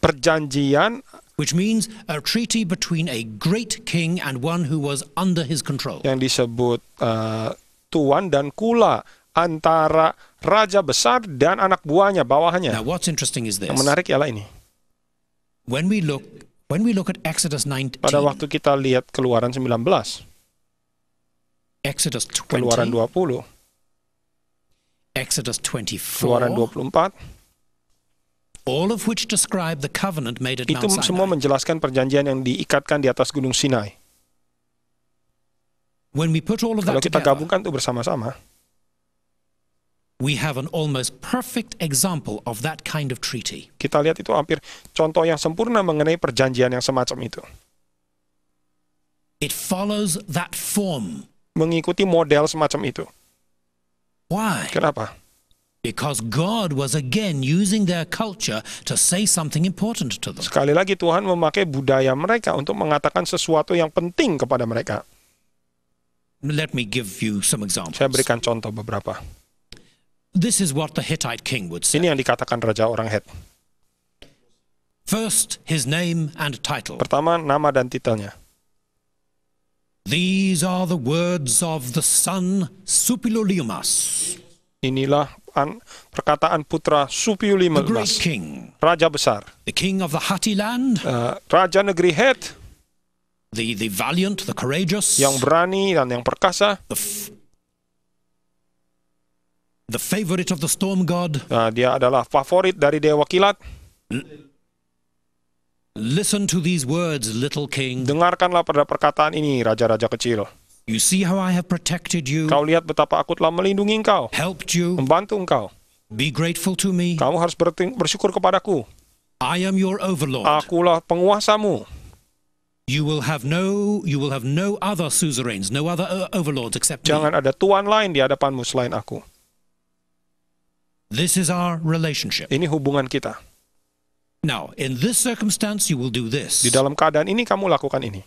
perjanjian which means a treaty between a great king and one who was under his control. yang disebut tuan dan kula antara raja besar dan anak buahnya, bawahannya. Now, what's interesting is this. Yang menarik ialah ini. When we look at Exodus 19, Pada waktu kita lihat Keluaran 19, Exodus Keluaran 20, 20, Exodus Keluaran 24, 24, all of which describe the covenant made at itu Mount semua Sinai. menjelaskan perjanjian yang diikatkan di atas Gunung Sinai. When we put all of Kalau that kita together, gabungkan itu bersama-sama, we have an almost perfect example of that kind of treaty. kita lihat itu hampir contoh yang sempurna mengenai perjanjian yang semacam itu. It follows that form. Mengikuti model semacam itu. Why? Kenapa? Because God was again using their culture to say something important to them. Sekali lagi Tuhan memakai budaya mereka untuk mengatakan sesuatu yang penting kepada mereka. Let me give you some examples. Saya berikan contoh beberapa. This is what the Hittite king would say. Ini yang dikatakan raja orang Het. First, his name and title. Pertama, nama dan titelnya. These are the words of the son Suppiluliumas, Inilah perkataan putra the great Supiulimas, king, raja besar, the king of the Hatti land, raja negeri Het, the valiant, the courageous, yang berani dan yang perkasa. the favorite of the storm god. Dia adalah favorit dari dewa kilat. Listen to these words, little king. Dengarkanlah pada perkataan ini, raja-raja kecil. You see how I have protected you, Kau lihat betapa aku telah melindungi engkau, helped you. membantu engkau. Be grateful to me. Kamu harus bersyukur kepadaku. I am your overlord. Akulah penguasamu. You will have no other suzerains, no other overlords except me. Jangan ada tuan lain di hadapanmu selain aku. This is our relationship. Ini hubungan kita. Now, in this circumstance, you will do this. Di dalam keadaan ini kamu lakukan ini.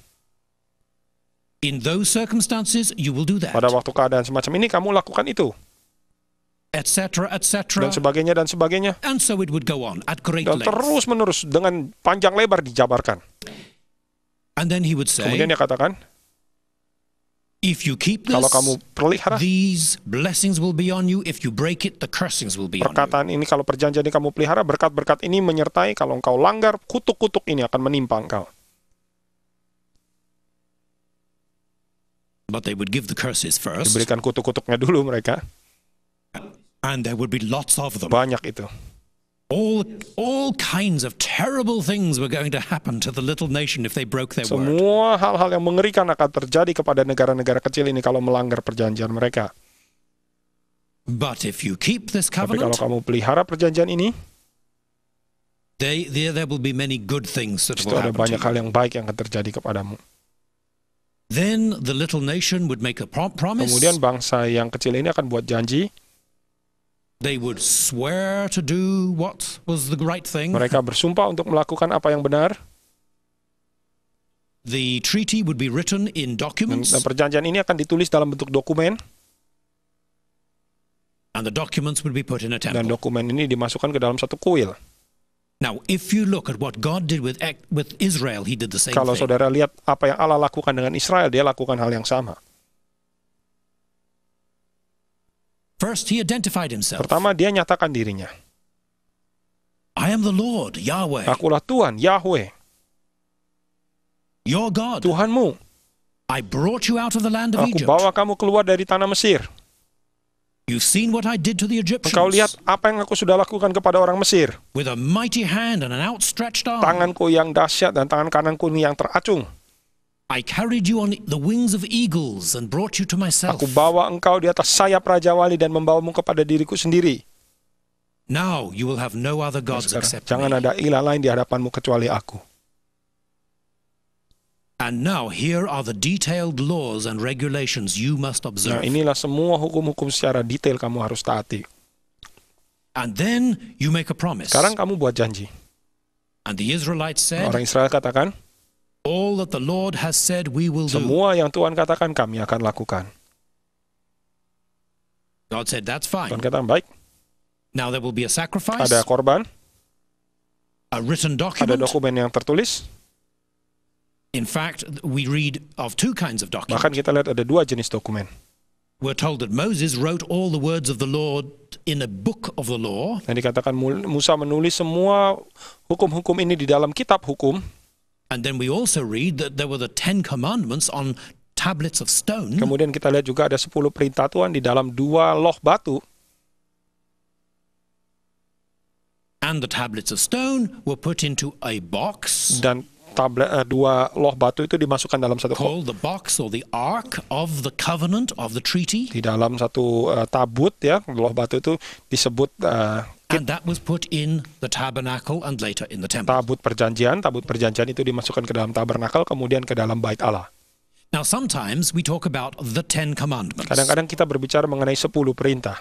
In those circumstances, you will do that. Pada waktu keadaan semacam ini kamu lakukan itu. Etc., etc. Dan sebagainya dan sebagainya. And so it would go on at great Dan length. terus menerus dengan panjang lebar dijabarkan. And then he would say, Kemudian dia katakan, if you keep kalau this, kamu pelihara these blessings will be on you. If you break it, the cursings will be on you. perkataan ini, kalau perjanjian ini kamu pelihara, berkat-berkat ini menyertai. Kalau engkau langgar, kutuk-kutuk ini akan menimpa engkau. But they would give the curses first, Diberikan kutuk-kutuknya dulu mereka. and there would be lots of them. Banyak itu. All kinds of terrible things were going to happen to the little nation if they broke their word. Semua hal-hal yang mengerikan akan terjadi kepada negara-negara kecil ini kalau melanggar perjanjian mereka. But if you keep this Tapi kalau covenant, kamu pelihara perjanjian ini, there will be many good things that itu will ada happen to banyak hal you. yang baik yang akan terjadi kepadamu. Then the little nation would make a promise. Kemudian bangsa yang kecil ini akan buat janji. They would swear to do what was the right thing. Mereka bersumpah untuk melakukan apa yang benar. The treaty would be written in documents, Dan perjanjian ini akan ditulis dalam bentuk dokumen. and the documents would be put in a Dan temple. dokumen ini dimasukkan ke dalam satu kuil. Now, if you look at what God did with Israel, he did the same Kalau thing. saudara lihat apa yang Allah lakukan dengan Israel, dia lakukan hal yang sama. First, he identified himself. Pertama, dia nyatakan dirinya. I am the Lord, Yahweh, Akulah Tuhan, Yahweh, your God. Tuhanmu. I brought you out of the land of Aku Egypt. bawa kamu keluar dari tanah Mesir. You've seen what I did to the Engkau lihat Egyptians apa yang aku sudah lakukan kepada orang Mesir. with a mighty hand and an outstretched arm. Tanganku yang dahsyat dan tangan kananku yang teracung. I carried you on the wings of eagles and brought you to myself. Aku bawa engkau di atas sayap Raja Wali dan membawamu kepada diriku sendiri. Now you will have no other gods except Jangan me. ada ilah lain di hadapanmu kecuali aku. And now here are the detailed laws and regulations you must Nah, observe. inilah semua hukum-hukum secara detail kamu harus taati. And then you make a promise. Sekarang kamu buat janji. And the Israelites said, Orang Israel katakan, all that the Lord has said we will do. semua yang Tuhan katakan kami akan lakukan. God said, that's Tuhan fine. katakan, baik, Now there will be a sacrifice, ada korban, a written ada document. dokumen yang tertulis. In fact, we read of two kinds of Bahkan documents. kita lihat ada dua jenis dokumen. We're told that Moses wrote all the words of the Lord in a book of the law, Yang dikatakan Musa menulis semua hukum-hukum ini di dalam kitab hukum. and then we also read that there were the 10 commandments on tablets of stone, Kemudian kita lihat juga ada 10 perintah Tuhan di dalam 2 loh batu. and the tablets of stone were put into a box Dan 2 loh batu itu dimasukkan dalam satu called the box or the ark of the covenant of the treaty, di dalam satu tabut ya. Loh batu itu disebut and that was put in the tabernacle and later in the temple. tabut perjanjian. Tabut perjanjian itu dimasukkan ke dalam tabernakel, kemudian ke dalam bait Allah. Now sometimes we talk about the 10 commandments, Kadang-kadang kita berbicara mengenai 10 perintah.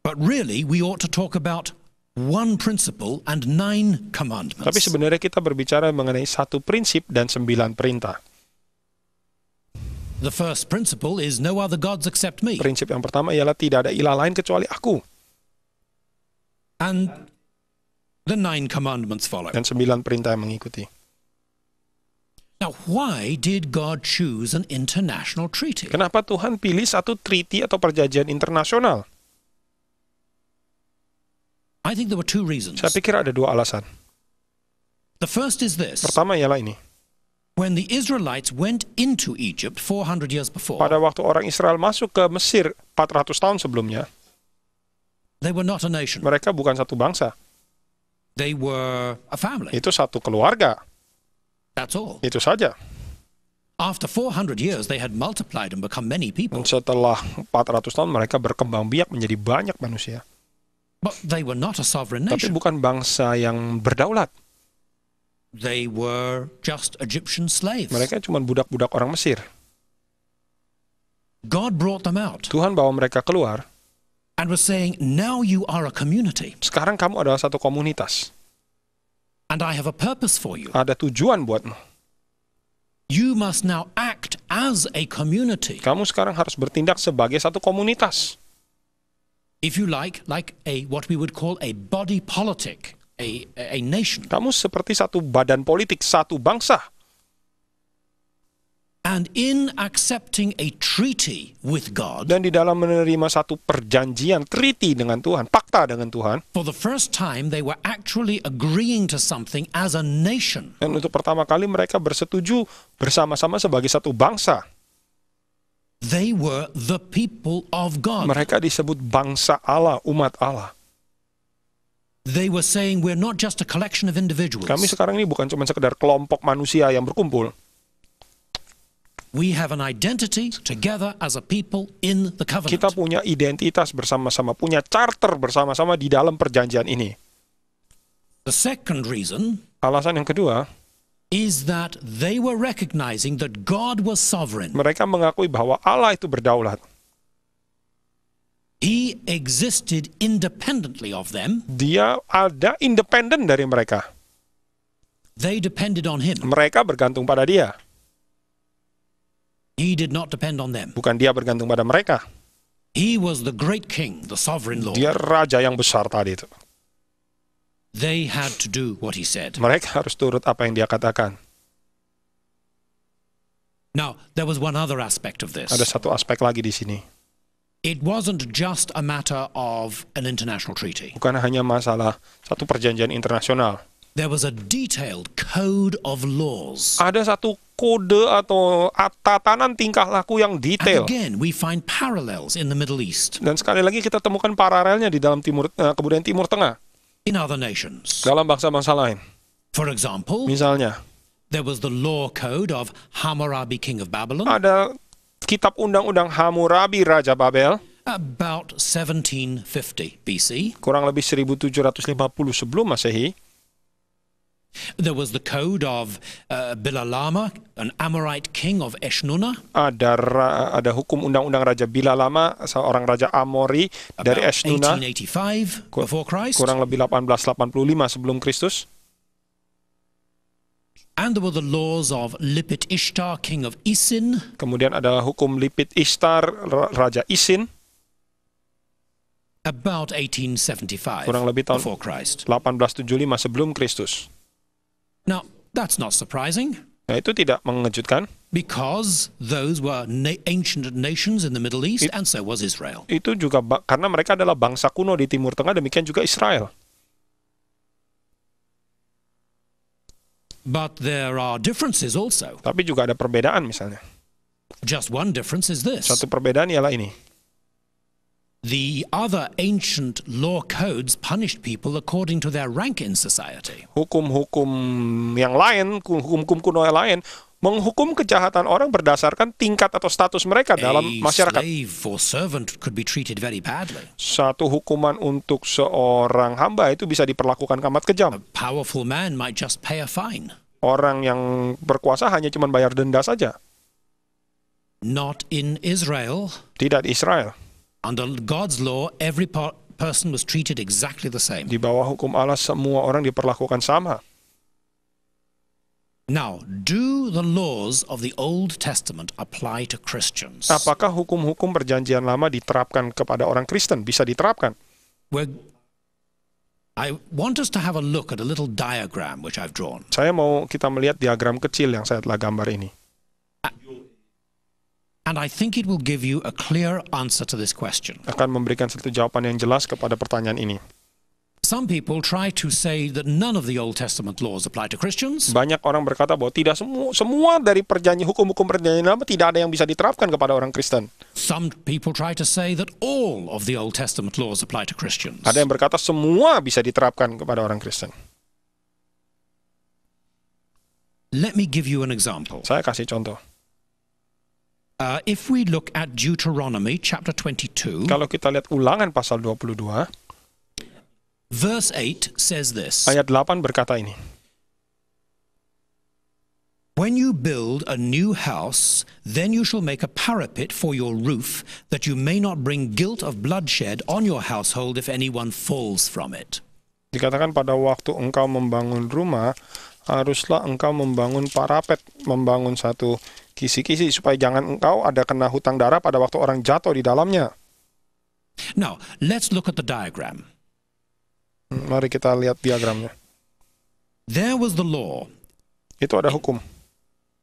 but really we ought to talk about one principle and 9 Tapi commandments. sebenarnya kita berbicara mengenai 1 prinsip dan 9 perintah. The first principle is no other gods except me. Prinsip yang pertama ialah tidak ada ilah lain kecuali aku. And the 9 commandments follow. Dan 9 perintah yang mengikuti. Now, why did God choose an international treaty? Kenapa Tuhan pilih satu treaty atau perjanjian internasional? I think there were 2 reasons. Saya pikir ada 2 alasan. The first is this. Pertama ialah ini. When the Israelites went into Egypt 400 years before, Pada waktu orang Israel masuk ke Mesir 400 tahun sebelumnya, they were not a nation. mereka bukan satu bangsa. They were a family. Itu satu keluarga. That's all. Itu saja. After 400 years, they had multiplied and become many people. Dan setelah 400 tahun mereka berkembang biak menjadi banyak manusia. But they were not a sovereign Tapi nation. bukan bangsa yang berdaulat. They were just Egyptian slaves. Mereka cuma budak-budak orang Mesir. God brought them out Tuhan bawa mereka keluar. and was saying, now you are a community, Sekarang kamu adalah satu komunitas. and I have a purpose for you. Ada tujuan buatmu. You must now act as a community. Kamu sekarang harus bertindak sebagai satu komunitas. If you like a what we would call a body politic, a nation. Kamu seperti satu badan politik, satu bangsa. And in accepting a treaty with God, Dan di dalam menerima satu perjanjian, treaty dengan Tuhan, fakta dengan Tuhan. for the first time they were actually agreeing to something as a nation. Dan untuk pertama kali mereka bersetuju bersama-sama sebagai satu bangsa. They were the people of God. Mereka disebut bangsa Allah, umat Allah. They were saying we're not just a collection of individuals. Kami sekarang ini bukan cuma sekedar kelompok manusia yang berkumpul. We have an identity together as a people in the covenant. Kita punya identitas bersama-sama, punya charter bersama-sama di dalam perjanjian ini. The second reason Alasan yang kedua, is that they were recognizing that God was sovereign. mereka mengakui bahwa Allah itu berdaulat. He existed independently of them. Dia ada independen dari mereka. They depended on him. Mereka bergantung pada dia. He did not depend on them. Bukan dia bergantung pada mereka. He was the great king, the sovereign Lord. Dia raja yang besar tadi itu. They had to do what he said. Mereka harus turut apa yang dia katakan. Now, there was one other aspect of this. Ada satu aspek lagi di sini. It wasn't just a matter of an international treaty. Bukan hanya masalah satu perjanjian internasional. There was a detailed code of laws. Ada satu kode atau tatanan tingkah laku yang And detail. again, we find parallels in the Middle East, Dan sekali lagi kita temukan paralelnya di dalam kebudayaan Timur Tengah, in other nations. dalam bangsa-bangsa lain. For example, Misalnya, there was the law code of Hammurabi, king of Babylon, ada kitab undang-undang Hammurabi Raja Babel, about 1750 BC. kurang lebih 1750 sebelum Masehi. There was the code of Bilalama, an Amorite king of Eshnunna, Ada hukum undang-undang Raja Bilalama, seorang raja Amori dari about Eshnunna, 1885 before Christ. kurang lebih 1885 sebelum Kristus. And there were the laws of Lipit Ishtar, king of Isin, Kemudian ada hukum Lipit Ishtar, Raja Isin, about 1875 kurang lebih tahun before Christ. 1875 sebelum Kristus. Now, that's not surprising, Nah, itu tidak mengejutkan. because those were ancient nations in the Middle East, and so was Israel. Itu juga karena mereka adalah bangsa kuno di Timur Tengah, demikian juga Israel. But there are differences also. Tapi juga ada perbedaan misalnya. Just one difference is this. Satu perbedaan ialah ini. The other ancient law codes punished people according to their rank in society. Hukum-hukum yang lain, hukum-hukum kuno yang lain, menghukum kejahatan orang berdasarkan tingkat atau status mereka dalam A masyarakat. slave or servant could be treated very badly. Satu hukuman untuk seorang hamba itu bisa diperlakukan amat kejam. A powerful man might just pay a fine. Orang yang berkuasa hanya cuma bayar denda saja. Not in Israel. Tidak di Israel. Under God's law, every person was treated exactly the same. Di bawah hukum Allah semua orang diperlakukan sama. Now, do the laws of the Old Testament apply to Christians? Apakah hukum-hukum perjanjian lama diterapkan kepada orang Kristen? Bisa diterapkan. I want us to have a look at a little diagram which I've drawn. Saya mau kita melihat diagram kecil yang saya telah gambar ini. And I think it will give you a clear answer to this question. Akan memberikan satu jawaban yang jelas kepada pertanyaan ini. Some people try to say that none of the Old Testament laws apply to Christians. Banyak orang berkata bahwa tidak semua dari hukum-hukum perjanjian lama tidak ada yang bisa diterapkan kepada orang Kristen. Some people try to say that all of the Old Testament laws apply to Christians. Ada yang berkata semua bisa diterapkan kepada orang Kristen. Let me give you an example. Saya kasih contoh. If we look at Deuteronomy chapter 22, Kalau kita lihat Ulangan pasal 22, verse 8 says this. ayat 8 berkata ini. When you build a new house, then you shall make a parapet for your roof, that you may not bring guilt of bloodshed on your household if anyone falls from it. Dikatakan pada waktu engkau membangun rumah, haruslah engkau membangun parapet, membangun satu kisi-kisi supaya jangan engkau ada kena hutang darah pada waktu orang jatuh di dalamnya. Now, let's look at the diagram. Mari kita lihat diagramnya. There was the law. Itu ada hukum.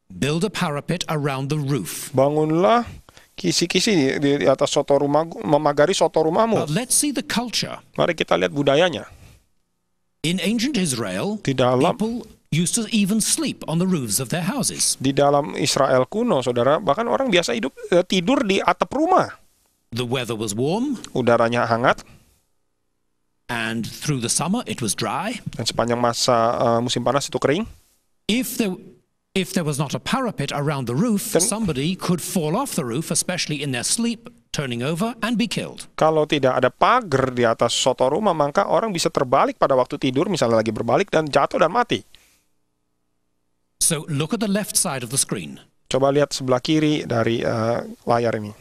Build a parapet around the roof. Bangunlah kisi-kisi di atas soto rumah, memagari soto rumahmu. But let's see the culture. Mari kita lihat budayanya. In ancient Israel, Di dalam people used to even sleep on the roofs of their houses. Di dalam Israel kuno, saudara, bahkan orang biasa tidur di atap rumah. The weather was warm, Udaranya hangat, and through the summer it was dry. dan sepanjang masa musim panas itu kering. If there was not a parapet around the roof, Then- somebody could fall off the roof, especially in their sleep, turning over and be killed. Kalau tidak ada pagar di atas soto rumah, maka orang bisa terbalik pada waktu tidur, misalnya lagi berbalik, dan jatuh dan mati. So look at the left side of the screen. Coba lihat sebelah kiri dari layar ini.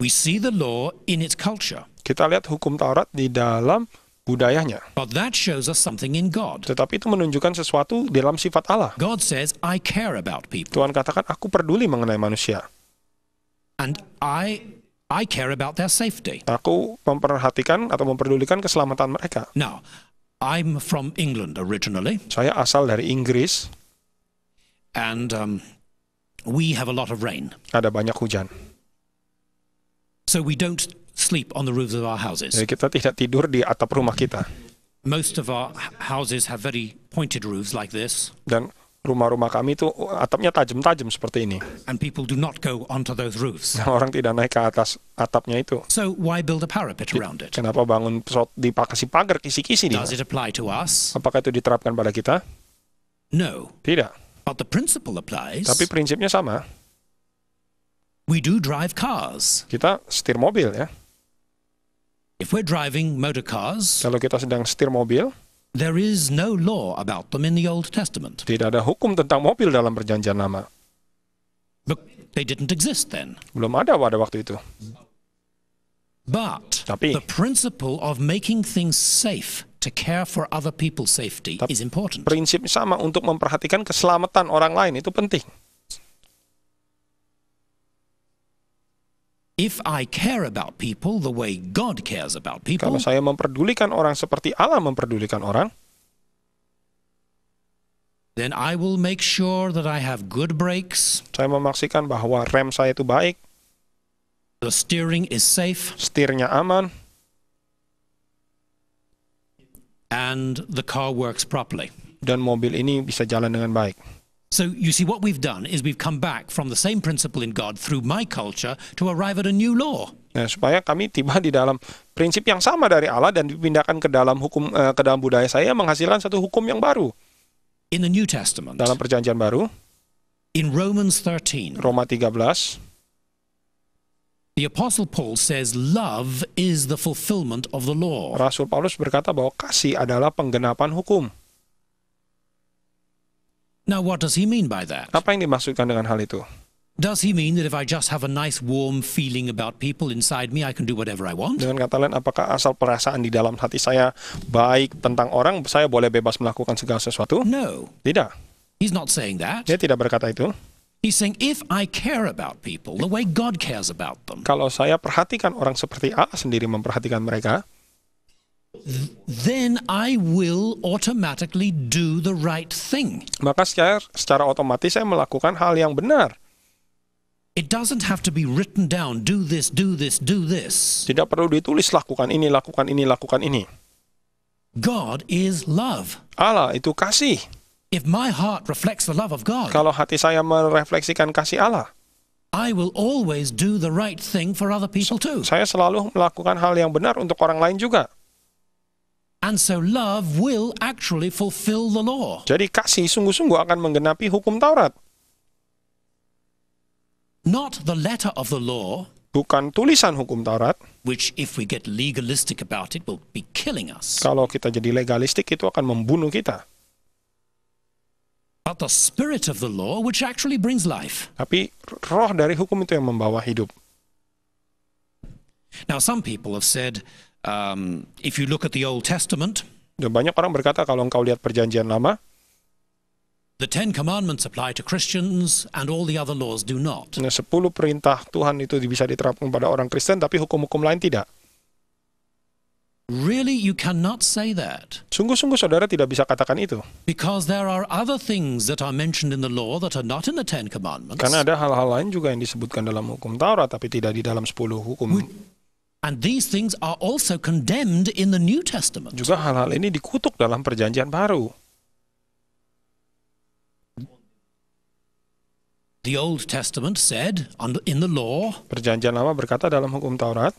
We see the law in its culture, Kita lihat hukum Taurat di dalam budayanya. but that shows us something in God. Tetapi itu menunjukkan sesuatu di dalam sifat Allah. God says, I care about people, Tuhan katakan, aku peduli mengenai manusia. and I care about their safety. Aku memperhatikan atau memperdulikan keselamatan mereka. Now, I'm from England originally, Saya asal dari Inggris, and we have a lot of rain. ada banyak hujan. So we don't sleep on the roofs of our houses. Jadi kita tidak tidur di atap rumah kita. Most of our houses have very pointed roofs like this. Dan rumah-rumah kami itu atapnya tajam-tajam seperti ini. And people do not go onto those roofs. Orang tidak naik ke atas atapnya itu. So why build a parapet around it? Kenapa bangun dipakasi pagar kisi-kisi di? Does it apply to us? Apakah itu diterapkan pada kita? No. Tidak. But the principle applies. Tapi prinsipnya sama. We do drive cars. Kita setir mobil ya. If we're driving motor cars, Kalau kita sedang setir mobil, there is no law about them in the Old Testament. tidak ada hukum tentang mobil dalam Perjanjian Lama. But they didn't exist then. Belum ada pada waktu itu. But Tapi- the principle of making things safe to care for other people's safety is important. Prinsip sama untuk memperhatikan keselamatan orang lain itu penting. If I care about people the way God cares about people, Kalau saya memperdulikan orang seperti Allah memperdulikan orang, then I will make sure that I have good brakes, saya memastikan bahwa rem saya itu baik, the steering is safe, setirnya aman, and the car works properly. dan mobil ini bisa jalan dengan baik. So you see, what we've done is we've come back from the same principle in God through my culture to arrive at a new law. Nah, supaya kami tiba di dalam prinsip yang sama dari Allah dan dipindahkan ke dalam hukum ke dalam budaya saya menghasilkan satu hukum yang baru. In the New Testament, Dalam Perjanjian Baru, in Romans 13, Roma 13, the Apostle Paul says love is the fulfillment of the law. Rasul Paulus berkata bahwa kasih adalah penggenapan hukum. Now, what does he mean by that? Apa yang dimaksudkan dengan hal itu? Does he mean that if I just have a nice warm feeling about people inside me, I can do whatever I want? Dengan kata lain, apakah asal perasaan di dalam hati saya baik tentang orang, saya boleh bebas melakukan segala sesuatu? No, Tidak. he's not saying that. Dia tidak berkata itu. He's saying if I care about people the way God cares about them, Kalau saya perhatikan orang seperti Allah sendiri memperhatikan mereka, then I will automatically do the right thing. maka secara otomatis saya melakukan hal yang benar. It doesn't have to be written down, do this, do this, do this. Tidak perlu ditulis lakukan ini, lakukan ini, lakukan ini. God is love. Allah itu kasih. If my heart reflects the love of God, Kalau hati saya merefleksikan kasih Allah, I will always do the right thing for other people too. saya selalu melakukan hal yang benar untuk orang lain juga. And so love will actually fulfill the law. Jadi kasih sungguh-sungguh akan menggenapi hukum Taurat. Not the letter of the law, Bukan tulisan hukum Taurat. which if we get legalistic about it will be killing us. Kalau kita jadi legalistik itu akan membunuh kita. But the spirit of the law, which actually brings life. Tapi roh dari hukum itu yang membawa hidup. Now some people have said, if you look at the Old Testament, Dan banyak orang berkata kalau engkau lihat Perjanjian Lama, the 10 Commandments apply to Christians and all the other laws do not. 10 perintah Tuhan itu bisa diterapkan pada orang Kristen, tapi hukum-hukum lain tidak. Really, you cannot say that. Sungguh-sungguh saudara tidak bisa katakan itu. Because there are other things that are mentioned in the law that are not in the 10 Commandments. Karena ada hal-hal lain juga yang disebutkan dalam hukum Taurat, tapi tidak di dalam 10 hukum. And these things are also condemned in the New Testament. Juga hal-hal ini dikutuk dalam Perjanjian Baru. The Old Testament said in the law, Perjanjian Lama berkata dalam hukum Taurat,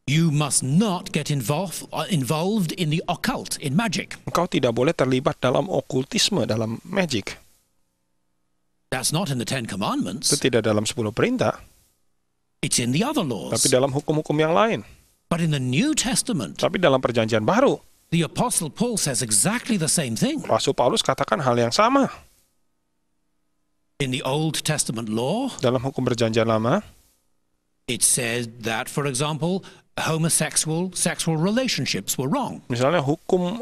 you must not get involved in the occult, in magic. engkau tidak boleh terlibat dalam okultisme, dalam magic. That's not in the 10 Commandments. Itu tidak dalam 10 perintah, It's in the other laws. tapi dalam hukum-hukum yang lain. But in the New Testament, Tapi dalam Perjanjian Baru, the Apostle Paul says exactly the same thing. Rasul Paulus katakan hal yang sama. In the Old Testament law, Dalam hukum Perjanjian Lama, it said that, for example, sexual relationships were wrong. misalnya hukum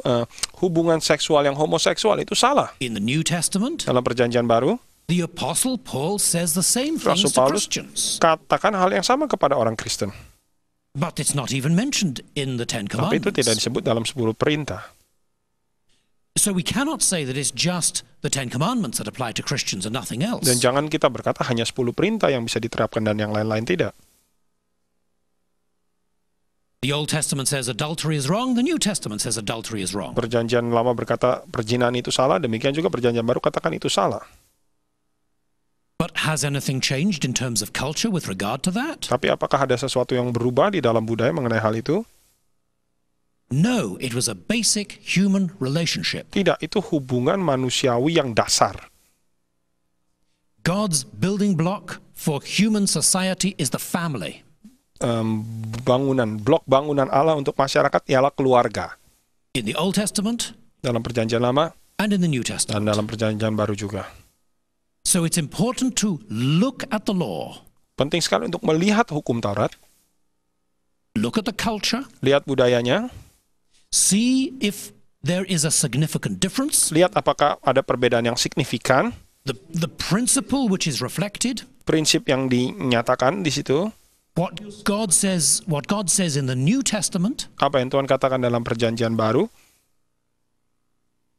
hubungan seksual yang homoseksual itu salah. In the New Testament, Dalam Perjanjian Baru, the Apostle Paul says the same Rasul things to Paulus Christians. katakan hal yang sama kepada orang Kristen. But it's not even mentioned in the 10 Tapi itu tidak Commandments. disebut dalam 10 perintah. So we cannot say that it's just the 10 Commandments that apply to Christians and nothing else. Dan jangan kita berkata hanya 10 perintah yang bisa diterapkan dan yang lain-lain tidak. The Old Testament says adultery is wrong, the New Testament says adultery is wrong. Perjanjian Lama berkata perzinahan itu salah, demikian juga Perjanjian Baru katakan itu salah. But has anything changed in terms of culture with regard to that? Tapi apakah ada sesuatu yang berubah di dalam budaya mengenai hal itu? No, it was a basic human relationship. Tidak, itu hubungan manusiawi yang dasar. God's building block for human society is the family. Blok bangunan Allah untuk masyarakat ialah keluarga. In the Old Testament, Dalam Perjanjian Lama, and in the New dan Testament. dalam Perjanjian Baru juga. So it's important to look at the law, Penting sekali untuk melihat hukum Taurat, look at the culture, lihat budayanya, see if there is a significant difference, lihat apakah ada perbedaan yang signifikan, the principle which is reflected, prinsip yang dinyatakan di situ, what God says in the New Testament, apa yang Tuhan katakan dalam Perjanjian Baru,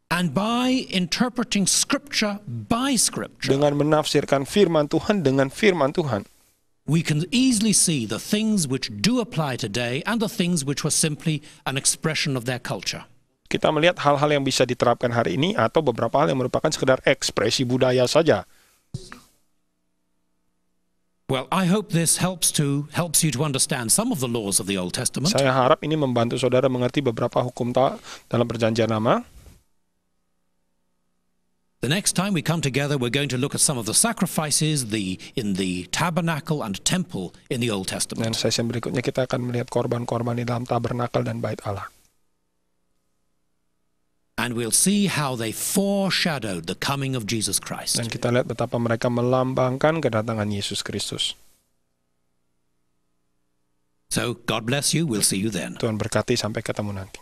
and by interpreting Scripture by Scripture, dengan menafsirkan firman Tuhan dengan firman Tuhan, we can easily see the things which do apply today and the things which were simply an expression of their culture. kita melihat hal-hal yang bisa diterapkan hari ini atau beberapa hal yang merupakan sekedar ekspresi budaya saja. Well, I hope this helps you to understand some of the laws of the Old Testament. Saya harap ini membantu saudara mengerti beberapa hukum dalam Perjanjian Lama. The next time we come together, we're going to look at some of the sacrifices in the tabernacle and temple in the Old Dan Testament. sesi berikutnya kita akan melihat korban-korban di dalam tabernakel dan bait Allah. And we'll see how they foreshadowed the coming of Jesus Christ. Dan kita lihat betapa mereka melambangkan kedatangan Yesus Kristus. So, God bless you. We'll see you then. Tuhan berkati, sampai ketemu nanti.